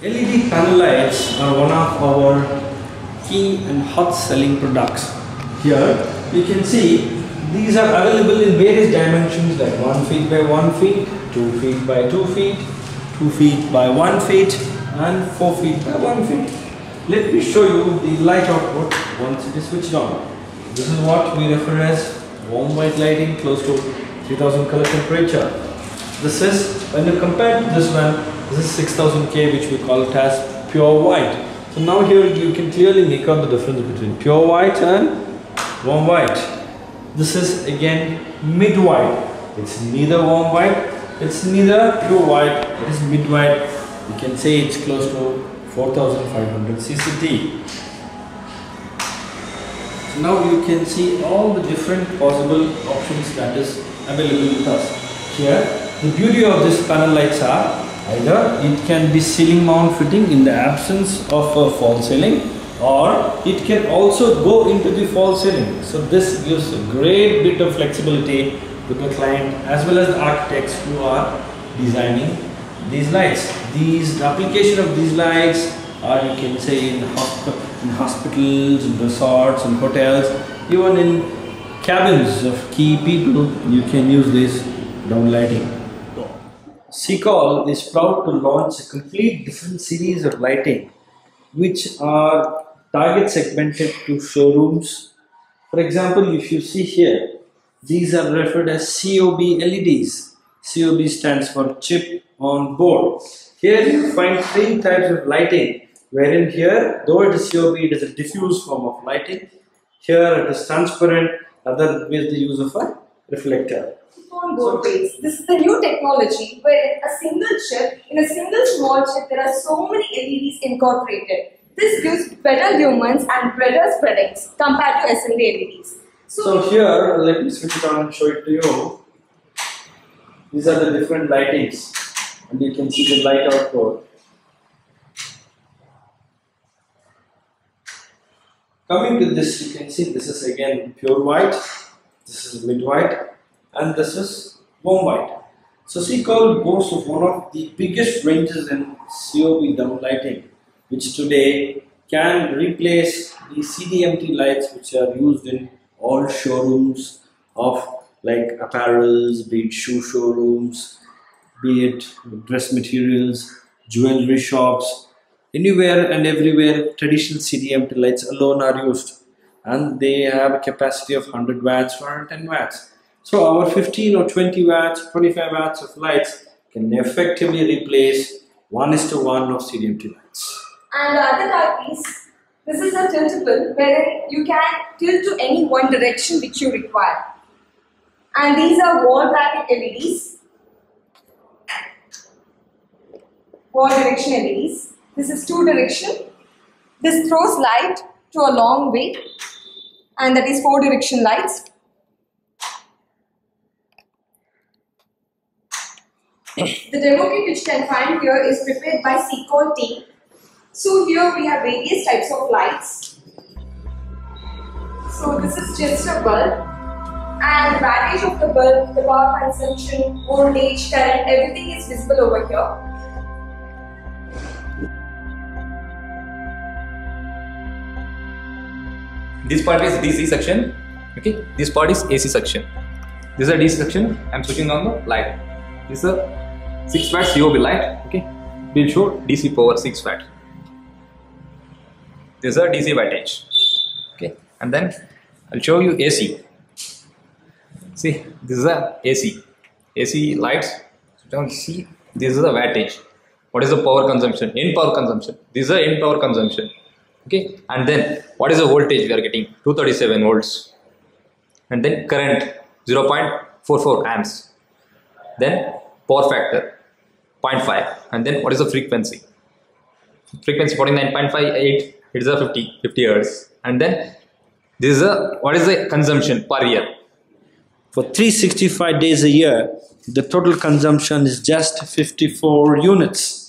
LED panel lights are one of our key and hot selling products. Here you can see these are available in various dimensions like 1 feet by 1 feet, 2 feet by 2 feet, 2 feet by 1 feet and 4 feet by 1 feet. Let me show you the light output once it is switched on. This is what we refer as warm white lighting close to 3000 color temperature. This is, when you compare to this one, this is 6000 K, which we call it as pure white. So now here you can clearly make out the difference between pure white and warm white. This is again mid white. It's neither warm white, it's neither pure white, it is mid white. You can say it's close to 4500 CCT. So now you can see all the different possible options that is available with us. Here, the beauty of this panel lights are either it can be ceiling mount fitting in the absence of a false ceiling, or it can also go into the false ceiling. So this gives a great bit of flexibility with the client as well as the architects who are designing these lights. The application of these lights are, you can say, in hospitals, in resorts, in hotels, even in cabins of key people, you can use this down lighting. Seacall is proud to launch a complete different series of lighting which are target segmented to showrooms. For example, if you see here, these are referred as COB LEDs. COB stands for chip on board. Here you find three types of lighting, wherein here, though it is COB, it is a diffuse form of lighting. Here it is transparent, other with the use of a reflector. On board base. This is the new technology where a single chip, in a single small chip, there are so many LEDs incorporated. This gives better lumens and better spreadings compared to assembly LEDs. So here, let me switch it on and show it to you. These are the different lightings, and you can see the light output. Coming to this, you can see this is again pure white, this is mid white, and this is warm white. So Seacall boasts of one of the biggest ranges in COB down lighting, which today can replace the CDMT lights which are used in all showrooms of like apparels, be it shoe showrooms, be it dress materials, jewelry shops, anywhere and everywhere traditional CDMT lights alone are used, and they have a capacity of 100 watts or 10 watts. So our 15 or 20 watts, 25 watts of lights can effectively replace 1:1 of CDMT lights. And the other type is, this is a tiltable wherein you can tilt to any one direction which you require. And these are wall bracket LEDs, wall direction LEDs. This is two direction. This throws light to a long way, and that is 4 direction lights. The demo kit which you can find here is prepared by Seacall team. So here we have various types of lights. So this is just a bulb, and the wattage of the bulb, the power consumption, voltage, current, everything is visible over here. This part is DC section, okay. This part is AC section. This is a DC section. I am switching on the light. This is a 6 watt COB light, okay. Will show DC power 6 watt. This is a DC wattage, okay. And then I'll show you AC. See, this is a AC lights. Don't see. This is a wattage. What is the power consumption? In power consumption. This is a in power consumption. Okay, and then what is the voltage we are getting? 237 volts, and then current 0.44 amps, then power factor 0.5, and then what is the frequency? Frequency 49.58, it is a 50 hertz, and then this is a, what is the consumption per year? For 365 days a year, the total consumption is just 54 units.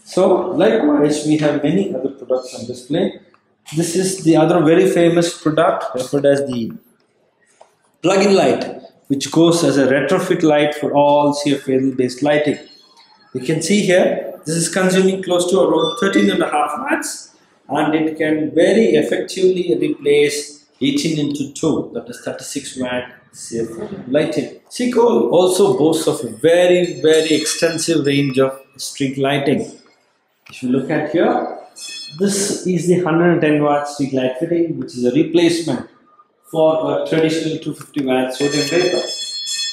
So likewise, we have many other products on display. This is the other very famous product referred as the plug-in light, which goes as a retrofit light for all CFL based lighting. You can see here This is consuming close to around 13.5 watts, and it can very effectively replace 18 into 2, that is 36 watt safe lighting. Seacole also boasts of a very extensive range of street lighting. If you look at here, this is the 110 watt street light fitting, which is a replacement for a traditional 250 watt sodium vapor.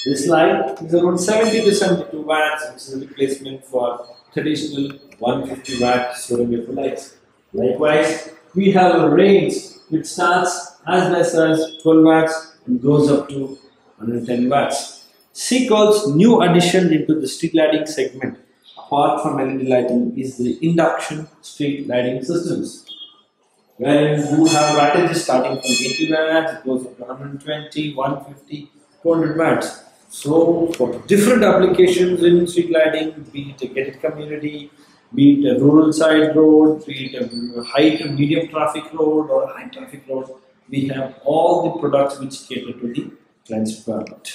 This light is around 70 to 72 watts, which is a replacement for traditional 150 watt sodium vapor lights. Likewise, we have a range which starts as less as 12 watts and goes up to 110 watts. Seacole's new addition into the street lighting segment, apart from LED lighting, is the induction street lighting systems, wherein you have wattages starting from 80 watts, it goes up to 120, 150, 200 watts. So, for different applications in street lighting, be it a gated community, be it a rural side road, be it a high to medium traffic road or a high traffic road, we have all the products which cater to the client's requirement.